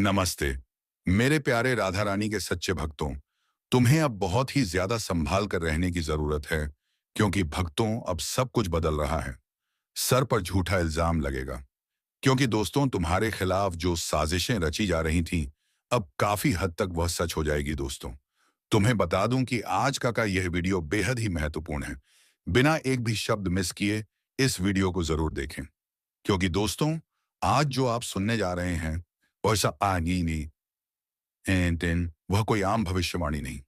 नमस्ते। मेरे प्यारे राधा रानी के सच्चे भक्तों, तुम्हें अब बहुत ही ज्यादा संभाल कर रहने की जरूरत है, क्योंकि भक्तों अब सब कुछ बदल रहा है। सर पर झूठा इल्जाम लगेगा, क्योंकि दोस्तों तुम्हारे खिलाफ जो साजिशें रची जा रही थीं, अब काफी हद तक वह सच हो जाएगी दोस्तों। तुम्हें बता दूं कि आज का यह वीडियो बेहद ही महत्वपूर्ण है। बिना एक भी शब्द मिस किए इस वीडियो को जरूर देखें, क्योंकि दोस्तों आज जो आप सुनने जा रहे हैं वैसा आनी नहीं वह कोई आम भविष्यवाणी नहीं।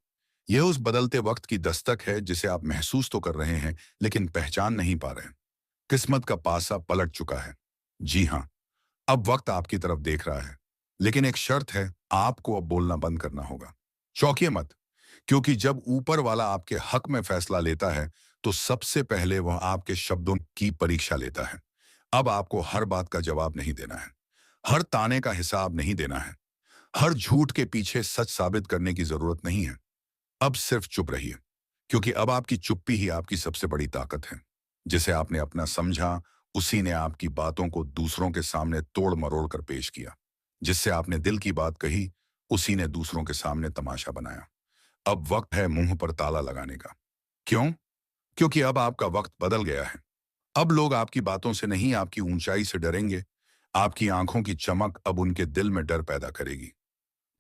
यह उस बदलते वक्त की दस्तक है जिसे आप महसूस तो कर रहे हैं, लेकिन पहचान नहीं पा रहे हैं। किस्मत का पासा पलट चुका है। जी हाँ, अब वक्त आपकी तरफ देख रहा है, लेकिन एक शर्त है, आपको अब बोलना बंद करना होगा। चौंकिए मत, क्योंकि जब ऊपर वाला आपके हक में फैसला लेता है, तो सबसे पहले वह आपके शब्दों की परीक्षा लेता है। अब आपको हर बात का जवाब नहीं देना है, हर ताने का हिसाब नहीं देना है, हर झूठ के पीछे सच साबित करने की जरूरत नहीं है। अब सिर्फ चुप रहिए, क्योंकि अब आपकी चुप्पी ही आपकी सबसे बड़ी ताकत है। जिसे आपने अपना समझा, उसी ने आपकी बातों को दूसरों के सामने तोड़ मरोड़ कर पेश किया। जिससे आपने दिल की बात कही, उसी ने दूसरों के सामने तमाशा बनाया। अब वक्त है मुंह पर ताला लगाने का। क्यों? क्योंकि अब आपका वक्त बदल गया है। अब लोग आपकी बातों से नहीं, आपकी ऊंचाई से डरेंगे। आपकी आंखों की चमक अब उनके दिल में डर पैदा करेगी।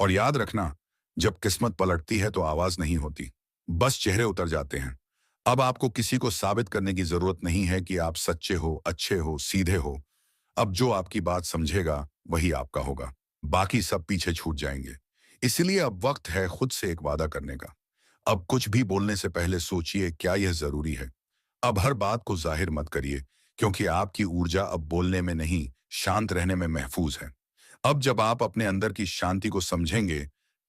और याद रखना, जब किस्मत पलटती है तो आवाज नहीं होती, बस चेहरे उतर जाते हैं। अब आपको किसी को साबित करने की जरूरत नहीं है कि आप सच्चे हो, अच्छे हो, सीधे हो। अब जो आपकी बात समझेगा वही आपका होगा, बाकी सब पीछे छूट जाएंगे। इसलिए अब वक्त है खुद से एक वादा करने का। अब कुछ भी बोलने से पहले सोचिए, क्या यह जरूरी है। अब हर बात को जाहिर मत करिए, क्योंकि आपकी ऊर्जा अब बोलने में नहीं, शांत रहने में महफूज है। अब जब आप अपने अंदर की शांति को समझेंगे,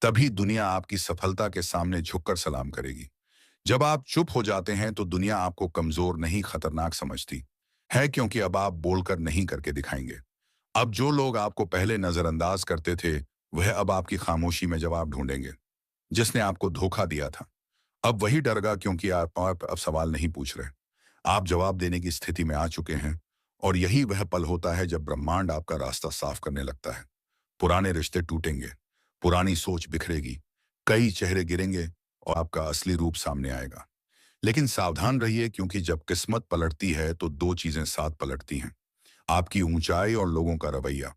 तभी दुनिया आपकी सफलता के सामने झुककर सलाम करेगी। जब आप चुप हो जाते हैं तो दुनिया आपको कमजोर नहीं, खतरनाक समझती है, क्योंकि अब आप बोलकर नहीं करके दिखाएंगे। अब जो लोग आपको पहले नजरअंदाज करते थे, वह अब आपकी खामोशी में जवाब ढूंढेंगे। जिसने आपको धोखा दिया था, अब वही डरेगा, क्योंकि आप अब सवाल नहीं पूछ रहे, आप जवाब देने की स्थिति में आ चुके हैं। और यही वह पल होता है जब ब्रह्मांड आपका रास्ता साफ करने लगता है। पुराने रिश्ते टूटेंगे, पुरानी सोच बिखरेगी, कई चेहरे गिरेंगे और आपका असली रूप सामने आएगा। लेकिन सावधान रहिए, क्योंकि जब किस्मत पलटती है तो दो चीजें साथ पलटती हैं, आपकी ऊंचाई और लोगों का रवैया।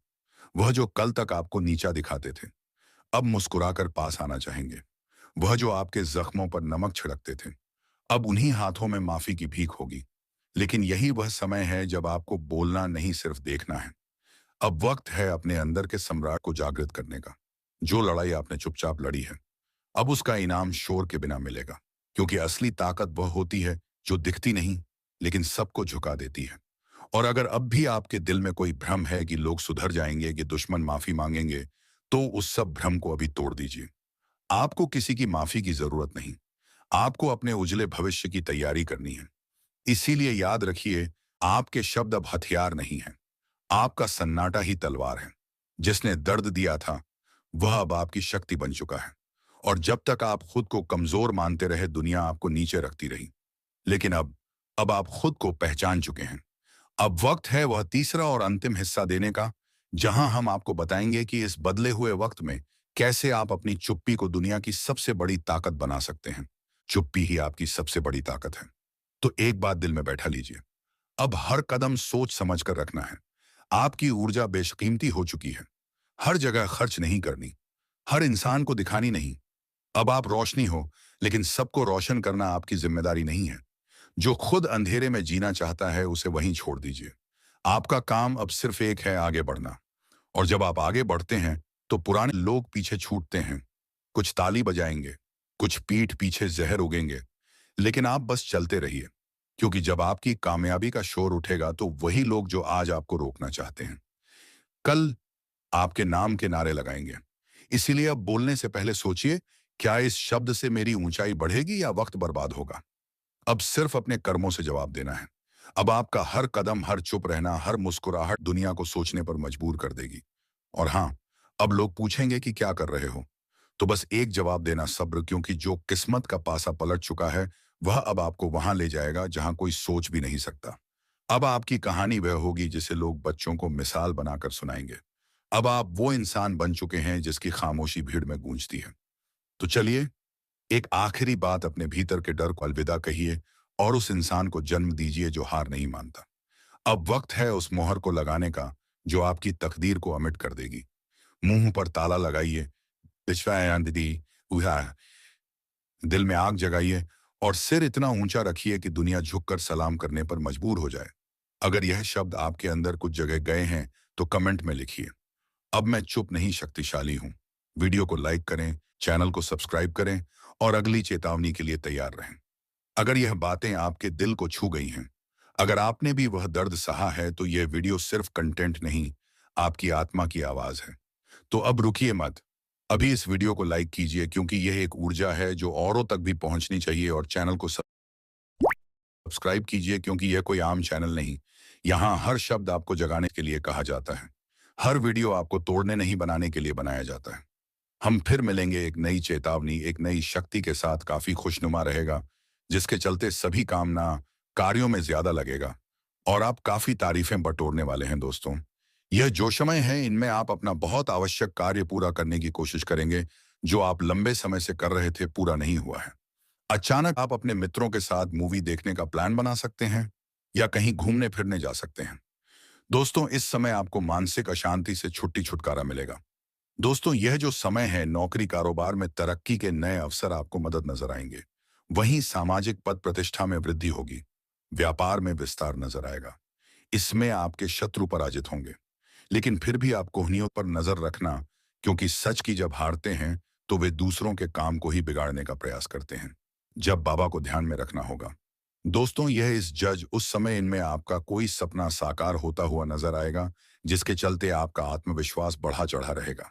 वह जो कल तक आपको नीचा दिखाते थे, अब मुस्कुराकर पास आना चाहेंगे। वह जो आपके जख्मों पर नमक छिड़कते थे, अब उन्हीं हाथों में माफी की भीख होगी। लेकिन यही वह समय है जब आपको बोलना नहीं, सिर्फ देखना है। अब वक्त है अपने अंदर के सम्राट को जागृत करने का। जो लड़ाई आपने चुपचाप लड़ी है, अब उसका इनाम शोर के बिना मिलेगा, क्योंकि असली ताकत वह होती है जो दिखती नहीं, लेकिन सबको झुका देती है। और अगर अब भी आपके दिल में कोई भ्रम है कि लोग सुधर जाएंगे, कि दुश्मन माफी मांगेंगे, तो उस सब भ्रम को अभी तोड़ दीजिए। आपको किसी की माफी की जरूरत नहीं, आपको अपने उजले भविष्य की तैयारी करनी है। इसीलिए याद रखिए, आपके शब्द अब हथियार नहीं हैं, आपका सन्नाटा ही तलवार है। जिसने दर्द दिया था, वह अब आपकी शक्ति बन चुका है। और जब तक आप खुद को कमजोर मानते रहे, दुनिया आपको नीचे रखती रही। लेकिन अब आप खुद को पहचान चुके हैं। अब वक्त है वह तीसरा और अंतिम हिस्सा देने का, जहां हम आपको बताएंगे कि इस बदले हुए वक्त में कैसे आप अपनी चुप्पी को दुनिया की सबसे बड़ी ताकत बना सकते हैं। चुप्पी ही आपकी सबसे बड़ी ताकत है। तो एक बात दिल में बैठा लीजिए, अब हर कदम सोच समझ कर रखना है। आपकी ऊर्जा बेशकीमती हो चुकी है। हर जगह खर्च नहीं करनी, हर इंसान को दिखानी नहीं। अब आप रोशनी हो, लेकिन सबको रोशन करना आपकी जिम्मेदारी नहीं है। जो खुद अंधेरे में जीना चाहता है, उसे वहीं छोड़ दीजिए। आपका काम अब सिर्फ एक है, आगे बढ़ना। और जब आप आगे बढ़ते हैं, तो पुराने लोग पीछे छूटते हैं। कुछ ताली बजाएंगे, कुछ पीठ पीछे जहर उगेंगे, लेकिन आप बस चलते रहिए। क्योंकि जब आपकी कामयाबी का शोर उठेगा, तो वही लोग जो आज आपको रोकना चाहते हैं, कल आपके नाम के नारे लगाएंगे। इसीलिए अब बोलने से पहले सोचिए, क्या इस शब्द से मेरी ऊंचाई बढ़ेगी या वक्त बर्बाद होगा। अब सिर्फ अपने कर्मों से जवाब देना है। अब आपका हर कदम, हर चुप रहना, हर मुस्कुराहट दुनिया को सोचने पर मजबूर कर देगी। और हाँ, अब लोग पूछेंगे कि क्या कर रहे हो, तो बस एक जवाब देना, सब्र। क्योंकि जो किस्मत का पासा पलट चुका है, वह अब आपको वहां ले जाएगा जहां कोई सोच भी नहीं सकता। अब आपकी कहानी वह होगी जिसे लोग बच्चों को मिसाल बनाकर सुनाएंगे। अब आप वो इंसान बन चुके हैं जिसकी खामोशी भीड़ में गूंजती है। तो चलिए, एक आखिरी बात अपने भीतर के डर को अलविदा कहिए और उस इंसान को जन्म दीजिए जो हार नहीं मानता। अब वक्त है उस मोहर को लगाने का जो आपकी तकदीर को अमिट कर देगी। मुंह पर ताला लगाइए, दी दिल में आग जगाइए और सिर इतना ऊंचा रखिए कि दुनिया झुककर सलाम करने पर मजबूर हो जाए। अगर यह शब्द आपके अंदर कुछ जगह गए हैं तो कमेंट में लिखिए, अब मैं चुप नहीं, शक्तिशाली हूं। वीडियो को लाइक करें, चैनल को सब्सक्राइब करें और अगली चेतावनी के लिए तैयार रहें। अगर यह बातें आपके दिल को छू गई हैं, अगर आपने भी वह दर्द सहा है, तो यह वीडियो सिर्फ कंटेंट नहीं, आपकी आत्मा की आवाज है। तो अब रुकिए मत, अभी इस वीडियो को लाइक कीजिए क्योंकि यह एक ऊर्जा है जो औरों तक भी पहुंचनी चाहिए, और चैनल को सब्सक्राइब कीजिए क्योंकि यह कोई आम चैनल नहीं। यहाँ हर शब्द आपको जगाने के लिए कहा जाता है। हर वीडियो आपको तोड़ने नहीं, बनाने के लिए बनाया जाता है। हम फिर मिलेंगे एक नई चेतावनी, एक नई शक्ति के साथ, काफी खुशनुमा रहेगा, जिसके चलते सभी कामना कार्यों में ज्यादा लगेगा और आप काफी तारीफें बटोरने वाले हैं दोस्तों। यह जो समय है, इनमें आप अपना बहुत आवश्यक कार्य पूरा करने की कोशिश करेंगे जो आप लंबे समय से कर रहे थे, पूरा नहीं हुआ है। अचानक आप अपने मित्रों के साथ मूवी देखने का प्लान बना सकते हैं या कहीं घूमने फिरने जा सकते हैं। दोस्तों, इस समय आपको मानसिक अशांति से छुटकारा मिलेगा। दोस्तों, यह जो समय है, नौकरी कारोबार में तरक्की के नए अवसर आपको मदद नजर आएंगे। वहीं सामाजिक पद प्रतिष्ठा में वृद्धि होगी, व्यापार में विस्तार नजर आएगा। इसमें आपके शत्रु पराजित होंगे, लेकिन फिर भी आप कोहनियों पर नजर रखना, क्योंकि सच की जब हारते हैं तो वे दूसरों के काम को ही बिगाड़ने का प्रयास करते हैं। जब बाबा को ध्यान में रखना होगा। दोस्तों, यह इस जज उस समय इनमें आपका कोई सपना साकार होता हुआ नजर आएगा, जिसके चलते आपका आत्मविश्वास बढ़ा चढ़ा रहेगा।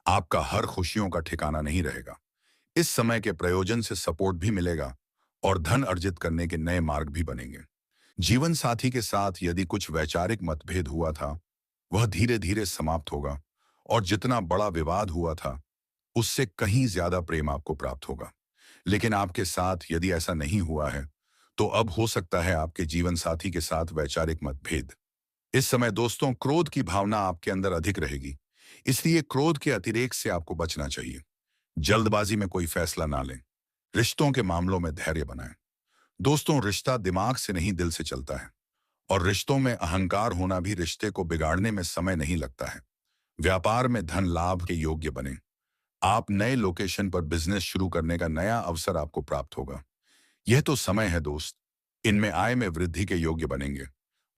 आपका हर खुशियों का ठिकाना नहीं रहेगा। इस समय के प्रयोजन से सपोर्ट भी मिलेगा और धन अर्जित करने के नए मार्ग भी बनेंगे। जीवन साथी के साथ यदि कुछ वैचारिक मतभेद हुआ था, वह धीरे धीरे समाप्त होगा और जितना बड़ा विवाद हुआ था, उससे कहीं ज्यादा प्रेम आपको प्राप्त होगा। लेकिन आपके साथ यदि ऐसा नहीं हुआ है, तो अब हो सकता है आपके जीवन साथी के साथ वैचारिक मतभेद। इस समय दोस्तों, क्रोध की भावना आपके अंदर अधिक रहेगी, इसलिए क्रोध के अतिरेक से आपको बचना चाहिए। जल्दबाजी में कोई फैसला ना लें। रिश्तों के मामलों में धैर्य बनाएं। दोस्तों, रिश्ता दिमाग से नहीं, दिल से चलता है, और रिश्तों में अहंकार होना भी रिश्ते को बिगाड़ने में समय नहीं लगता है। व्यापार में धन लाभ के योग्य बने। आप नए लोकेशन पर बिजनेस शुरू करने का नया अवसर आपको प्राप्त होगा। यह तो समय है दोस्त, इनमें आय में वृद्धि के योग्य बनेंगे।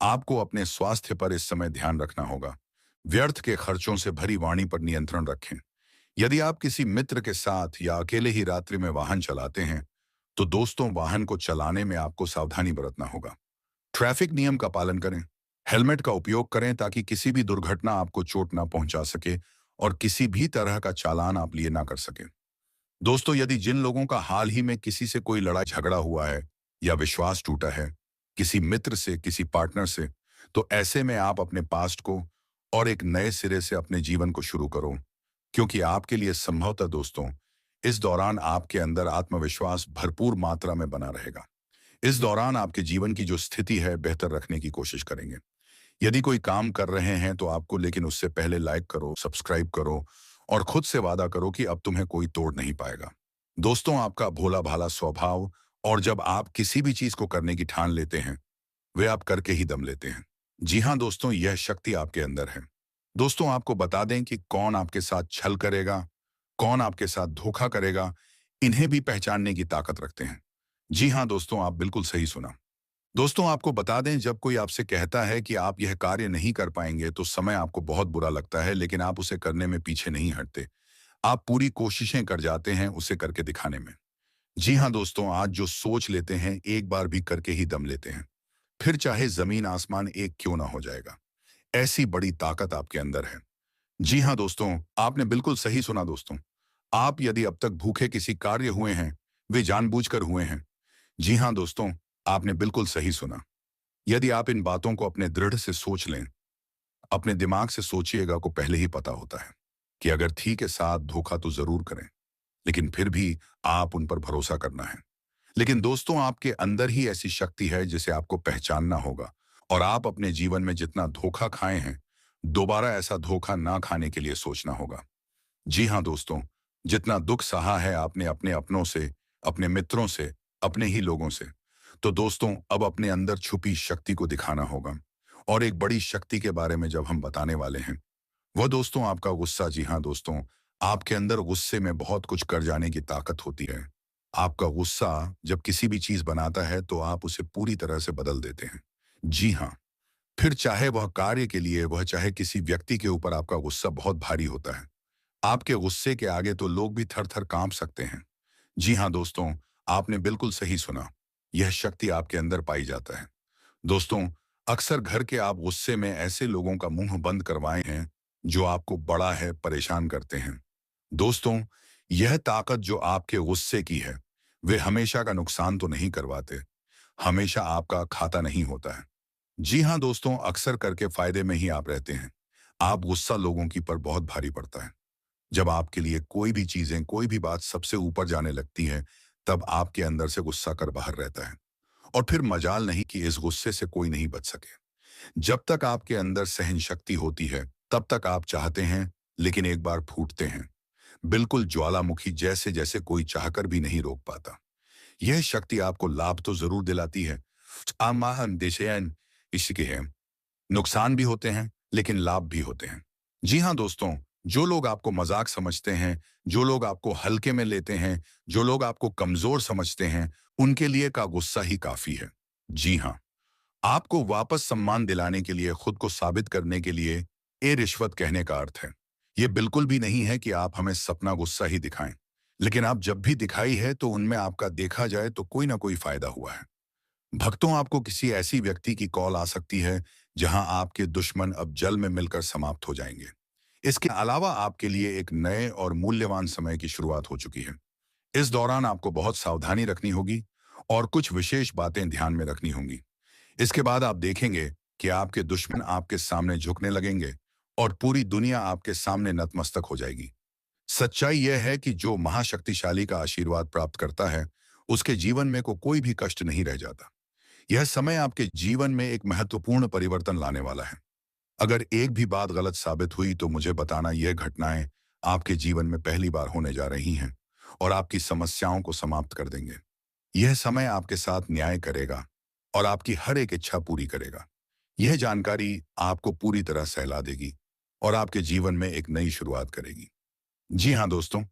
आपको अपने स्वास्थ्य पर इस समय ध्यान रखना होगा। व्यर्थ के खर्चों से भरी वाणी पर नियंत्रण रखें। यदि आप किसी मित्र के साथ या अकेले ही रात्रि में वाहन चलाते हैं, तो दोस्तों, वाहन को चलाने में आपको सावधानी बरतना होगा। ट्रैफिक नियम का पालन करें। हेलमेट का उपयोग करें ताकि किसी भी दुर्घटना आपको चोट ना पहुंचा सके और किसी भी तरह का चालान आप लिए ना कर सके। दोस्तों, यदि जिन लोगों का हाल ही में किसी से कोई लड़ाई झगड़ा हुआ है या विश्वास टूटा है, किसी मित्र से, किसी पार्टनर से, तो ऐसे में आप अपने पास्ट को और एक नए सिरे से अपने जीवन को शुरू करो, क्योंकि आपके लिए संभवतः दोस्तों, इस दौरान आपके अंदर आत्मविश्वास भरपूर मात्रा में बना रहेगा। इस दौरान आपके जीवन की जो स्थिति है, बेहतर रखने की कोशिश करेंगे। यदि कोई काम कर रहे हैं तो आपको, लेकिन उससे पहले लाइक करो, सब्सक्राइब करो और खुद से वादा करो कि अब तुम्हें कोई तोड़ नहीं पाएगा। दोस्तों, आपका भोला भाला स्वभाव, और जब आप किसी भी चीज को करने की ठान लेते हैं, वे आप करके ही दम लेते हैं। जी हाँ दोस्तों, यह शक्ति आपके अंदर है। दोस्तों, आपको बता दें कि कौन आपके साथ छल करेगा, कौन आपके साथ धोखा करेगा, इन्हें भी पहचानने की ताकत रखते हैं। जी हाँ दोस्तों, आप बिल्कुल सही सुना। दोस्तों, आपको बता दें, जब कोई आपसे कहता है कि आप यह कार्य नहीं कर पाएंगे, तो समय आपको बहुत बुरा लगता है, लेकिन आप उसे करने में पीछे नहीं हटते। आप पूरी कोशिशें कर जाते हैं उसे करके दिखाने में। जी हाँ दोस्तों, आज जो सोच लेते हैं, एक बार भी करके ही दम लेते हैं, फिर चाहे जमीन आसमान एक क्यों ना हो जाएगा। ऐसी बड़ी ताकत आपके अंदर है। जी हाँ दोस्तों, आपने बिल्कुल सही सुना दोस्तों। आप यदि अब तक भूखे किसी कार्य हुए हैं, वे जानबूझकर हुए हैं। जी हाँ दोस्तों, आपने बिल्कुल सही सुना। यदि आप इन बातों को अपने दृढ़ से सोच लें, अपने दिमाग से सोचिएगा, को पहले ही पता होता है कि अगर थी के साथ धोखा तो जरूर करें, लेकिन फिर भी आप उन पर भरोसा करना है। लेकिन दोस्तों, आपके अंदर ही ऐसी शक्ति है जिसे आपको पहचानना होगा, और आप अपने जीवन में जितना धोखा खाए हैं, दोबारा ऐसा धोखा ना खाने के लिए सोचना होगा। जी हाँ दोस्तों, जितना दुख सहा है आपने अपने अपनों से, अपने मित्रों से, अपने ही लोगों से, तो दोस्तों अब अपने अंदर छुपी शक्ति को दिखाना होगा। और एक बड़ी शक्ति के बारे में जब हम बताने वाले हैं, वह दोस्तों आपका गुस्सा। जी हाँ दोस्तों, आपके अंदर गुस्से में बहुत कुछ कर जाने की ताकत होती है। आपका गुस्सा जब किसी भी चीज बनाता है तो आप उसे पूरी तरह से बदल देते हैं। जी हाँ, फिर चाहे वह कार्य के लिए, वह चाहे किसी व्यक्ति के ऊपर, आपका गुस्सा बहुत भारी होता है। आपके गुस्से के आगे तो लोग भी थर-थर कांप सकते हैं। जी हाँ दोस्तों, आपने बिल्कुल सही सुना। यह शक्ति आपके अंदर पाई जाता है। दोस्तों, अक्सर घर के आप गुस्से में ऐसे लोगों का मुंह बंद करवाए हैं, जो आपको बड़ा है, परेशान करते हैं। दोस्तों, यह ताकत जो आपके गुस्से की है, वे हमेशा का नुकसान तो नहीं करवाते, हमेशा आपका खाता नहीं होता है। जी हाँ दोस्तों, अक्सर करके फायदे में ही आप रहते हैं। आप गुस्सा लोगों की पर बहुत भारी पड़ता है। जब आपके लिए कोई भी चीजें, कोई भी बात सबसे ऊपर जाने लगती है, तब आपके अंदर से गुस्सा कर बाहर रहता है। और फिर मजाल नहीं कि इस गुस्से से कोई नहीं बच सके। जब तक आपके अंदर सहन शक्ति होती है, तब तक आप चाहते हैं, लेकिन एक बार फूटते हैं। बिल्कुल ज्वालामुखी जैसे, जैसे कोई चाहकर भी नहीं रोक पाता। यह शक्ति आपको लाभ तो जरूर दिलाती है, आमान देशयन इसके हैं, नुकसान भी होते हैं, लेकिन लाभ भी होते हैं। जी हाँ दोस्तों, जो लोग आपको मजाक समझते हैं, जो लोग आपको हल्के में लेते हैं, जो लोग आपको कमजोर समझते हैं, उनके लिए का गुस्सा ही काफी है। जी हाँ, आपको वापस सम्मान दिलाने के लिए, खुद को साबित करने के लिए, ए रिश्वत कहने का अर्थ है। ये बिल्कुल भी नहीं है कि आप हमें सपना गुस्सा ही दिखाएं, लेकिन आप जब भी दिखाई है तो उनमें आपका देखा जाए तो कोई ना कोई फायदा हुआ है। भक्तों, आपको किसी ऐसी व्यक्ति की कॉल आ सकती है जहां आपके दुश्मन अब जल में मिलकर समाप्त हो जाएंगे। इसके अलावा आपके लिए एक नए और मूल्यवान समय की शुरुआत हो चुकी है। इस दौरान आपको बहुत सावधानी रखनी होगी और कुछ विशेष बातें ध्यान में रखनी होंगी। इसके बाद आप देखेंगे कि आपके दुश्मन आपके सामने झुकने लगेंगे और पूरी दुनिया आपके सामने नतमस्तक हो जाएगी। सच्चाई यह है कि जो महाशक्तिशाली का आशीर्वाद प्राप्त करता है, उसके जीवन में को कोई भी कष्ट नहीं रह जाता। यह समय आपके जीवन में एक महत्वपूर्ण परिवर्तन लाने वाला है। अगर एक भी बात गलत साबित हुई तो मुझे बताना। यह घटनाएं आपके जीवन में पहली बार होने जा रही हैं और आपकी समस्याओं को समाप्त कर देंगे। यह समय आपके साथ न्याय करेगा और आपकी हर एक इच्छा पूरी करेगा। यह जानकारी आपको पूरी तरह सहला देगी और आपके जीवन में एक नई शुरुआत करेगी। जी हाँ दोस्तों,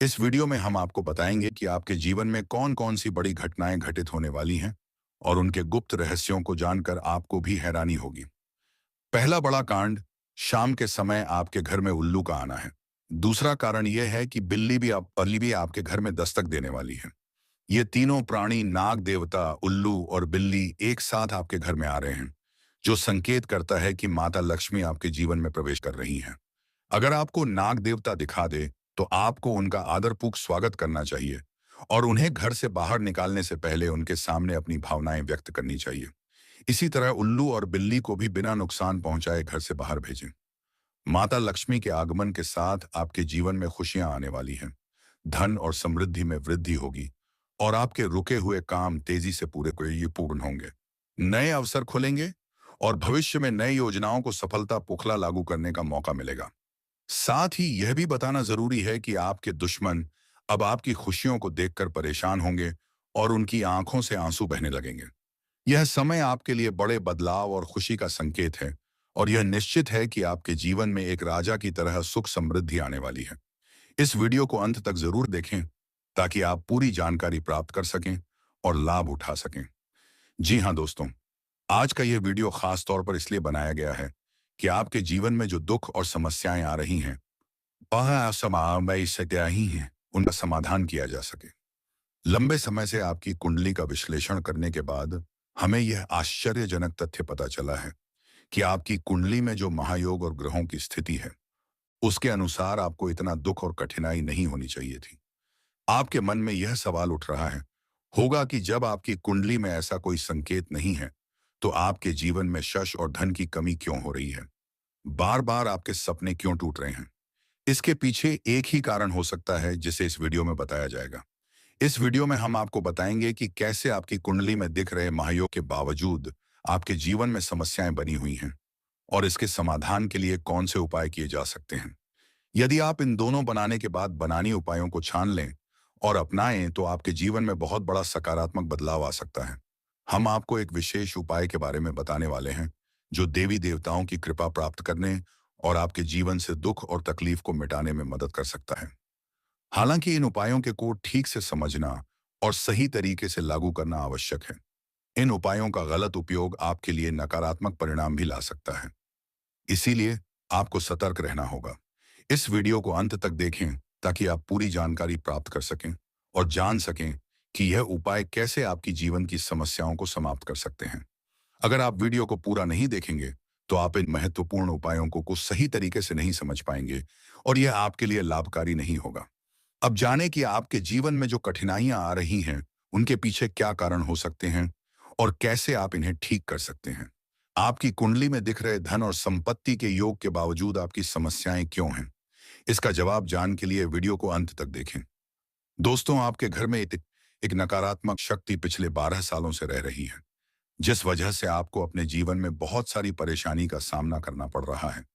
इस वीडियो में हम आपको बताएंगे कि आपके जीवन में कौन कौन सी बड़ी घटनाएं घटित होने वाली हैं और उनके गुप्त रहस्यों को जानकर आपको भी हैरानी होगी। पहला बड़ा कांड, शाम के समय आपके घर में उल्लू का आना है। दूसरा कारण यह है कि बिल्ली भी आपके घर में दस्तक देने वाली है। ये तीनों प्राणी, नाग देवता, उल्लू और बिल्ली, एक साथ आपके घर में आ रहे हैं, जो संकेत करता है कि माता लक्ष्मी आपके जीवन में प्रवेश कर रही हैं। अगर आपको नाग देवता दिखा दे तो आपको उनका आदरपूर्वक स्वागत करना चाहिए और उन्हें घर से बाहर निकालने से पहले उनके सामने अपनी भावनाएं व्यक्त करनी चाहिए। इसी तरह उल्लू और बिल्ली को भी बिना नुकसान पहुंचाए घर से बाहर भेजें। माता लक्ष्मी के आगमन के साथ आपके जीवन में खुशियां आने वाली हैं। धन और समृद्धि में वृद्धि होगी और आपके रुके हुए काम तेजी से पूर्ण होंगे। नए अवसर खुलेंगे और भविष्य में नई योजनाओं को सफलता पुखला लागू करने का मौका मिलेगा। साथ ही यह भी बताना जरूरी है कि आपके दुश्मन अब आपकी खुशियों को देखकर परेशान होंगे और उनकी आंखों से आंसू बहने लगेंगे। यह समय आपके लिए बड़े बदलाव और खुशी का संकेत है और यह निश्चित है कि आपके जीवन में एक राजा की तरह सुख समृद्धि आने वाली है। इस वीडियो को अंत तक जरूर देखें ताकि आप पूरी जानकारी प्राप्त कर सकें और लाभ उठा सकें। जी हाँ दोस्तों, आज का यह वीडियो खास तौर पर इसलिए बनाया गया है कि आपके जीवन में जो दुख और समस्याएं आ रही हैं, वह असमय सत्या ही हैं, उनका समाधान किया जा सके। लंबे समय से आपकी कुंडली का विश्लेषण करने के बाद हमें यह आश्चर्यजनक तथ्य पता चला है कि आपकी कुंडली में जो महायोग और ग्रहों की स्थिति है, उसके अनुसार आपको इतना दुख और कठिनाई नहीं होनी चाहिए थी। आपके मन में यह सवाल उठ रहा है होगा कि जब आपकी कुंडली में ऐसा कोई संकेत नहीं है, तो आपके जीवन में यश और धन की कमी क्यों हो रही है? बार बार आपके सपने क्यों टूट रहे हैं? इसके पीछे एक ही कारण हो सकता है, जिसे इस वीडियो में बताया जाएगा। इस वीडियो में हम आपको बताएंगे कि कैसे आपकी कुंडली में दिख रहे महायोग के बावजूद आपके जीवन में समस्याएं बनी हुई हैं और इसके समाधान के लिए कौन से उपाय किए जा सकते हैं। यदि आप इन दोनों बनाने के बाद बनानी उपायों को छान लें और अपनाएं तो आपके जीवन में बहुत बड़ा सकारात्मक बदलाव आ सकता है। हम आपको एक विशेष उपाय के बारे में बताने वाले हैं जो देवी देवताओं की कृपा प्राप्त करने और आपके जीवन से दुख और तकलीफ को मिटाने में मदद कर सकता है। हालांकि इन उपायों के को ठीक से समझना और सही तरीके से लागू करना आवश्यक है। इन उपायों का गलत उपयोग आपके लिए नकारात्मक परिणाम भी ला सकता है। इसीलिए आपको सतर्क रहना होगा। इस वीडियो को अंत तक देखें ताकि आप पूरी जानकारी प्राप्त कर सकें और जान सकें कि यह उपाय कैसे आपकी जीवन की समस्याओं को समाप्त कर सकते हैं। अगर आप वीडियो को पूरा नहीं देखेंगे तो आप इन महत्वपूर्ण उपायों को कुछ सही तरीके से नहीं समझ पाएंगे और यह आपके लिए लाभकारी नहीं होगा। अब जाने कि आपके जीवन में जो कठिनाइयां आ रही हैं उनके पीछे क्या कारण हो सकते हैं और कैसे आप इन्हें ठीक कर सकते हैं। आपकी कुंडली में दिख रहे धन और संपत्ति के योग के बावजूद आपकी समस्याएं क्यों हैं, इसका जवाब जानने के लिए वीडियो को अंत तक देखें। दोस्तों, आपके घर में एक नकारात्मक शक्ति पिछले 12 सालों से रह रही है, जिस वजह से आपको अपने जीवन में बहुत सारी परेशानी का सामना करना पड़ रहा है।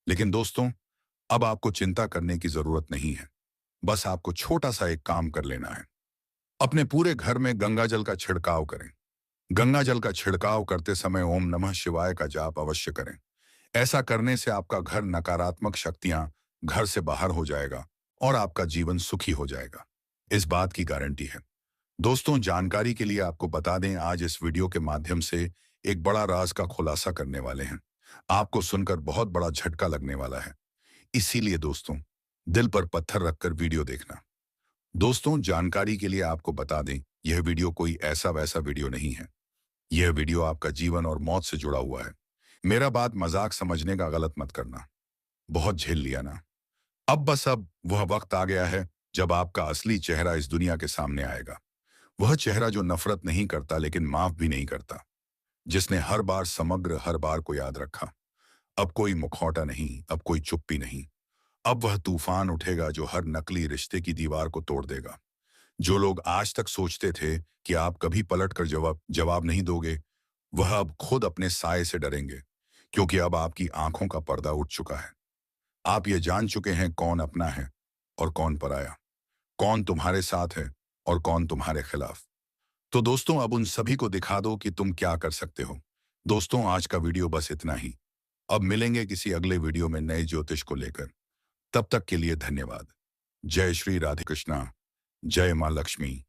लेकिन दोस्तों, अब आपको चिंता करने की जरूरत नहीं है। बस आपको छोटा सा एक काम कर लेना है। अपने पूरे घर में गंगा जल का छिड़काव करें। गंगा जल का छिड़काव करते समय ओम नमः शिवाय का जाप अवश्य करें। ऐसा करने से आपका घर नकारात्मक शक्तियां घर से बाहर हो जाएगा और आपका जीवन सुखी हो जाएगा। इस बात की गारंटी है। दोस्तों, जानकारी के लिए आपको बता दें, आज इस वीडियो के माध्यम से एक बड़ा राज का खुलासा करने वाले हैं। आपको सुनकर बहुत बड़ा झटका लगने वाला है। इसीलिए दोस्तों, दिल पर पत्थर रखकर वीडियो देखना। दोस्तों, जानकारी के लिए आपको बता दें, यह वीडियो कोई ऐसा वैसा वीडियो नहीं है। यह वीडियो आपका जीवन और मौत से जुड़ा हुआ है। मेरा बात मजाक समझने का गलत मत करना। बहुत झेल लिया ना। अब वह वक्त आ गया है जब आपका असली चेहरा इस दुनिया के सामने आएगा। वह चेहरा जो नफरत नहीं करता लेकिन माफ भी नहीं करता, जिसने हर बार को याद रखा। अब कोई मुखौटा नहीं, अब कोई चुप्पी नहीं। अब वह तूफान उठेगा जो हर नकली रिश्ते की दीवार को तोड़ देगा। जो लोग आज तक सोचते थे कि आप कभी पलट कर जवाब नहीं दोगे, वह अब खुद अपने साए से डरेंगे, क्योंकि अब आपकी आंखों का पर्दा उठ चुका है। आप ये जान चुके हैं कौन अपना है और कौन पराया, कौन तुम्हारे साथ है और कौन तुम्हारे खिलाफ। तो दोस्तों, अब उन सभी को दिखा दो कि तुम क्या कर सकते हो। दोस्तों, आज का वीडियो बस इतना ही। अब मिलेंगे किसी अगले वीडियो में नए ज्योतिष को लेकर। तब तक के लिए धन्यवाद। जय श्री राधे कृष्णा। जय मां लक्ष्मी।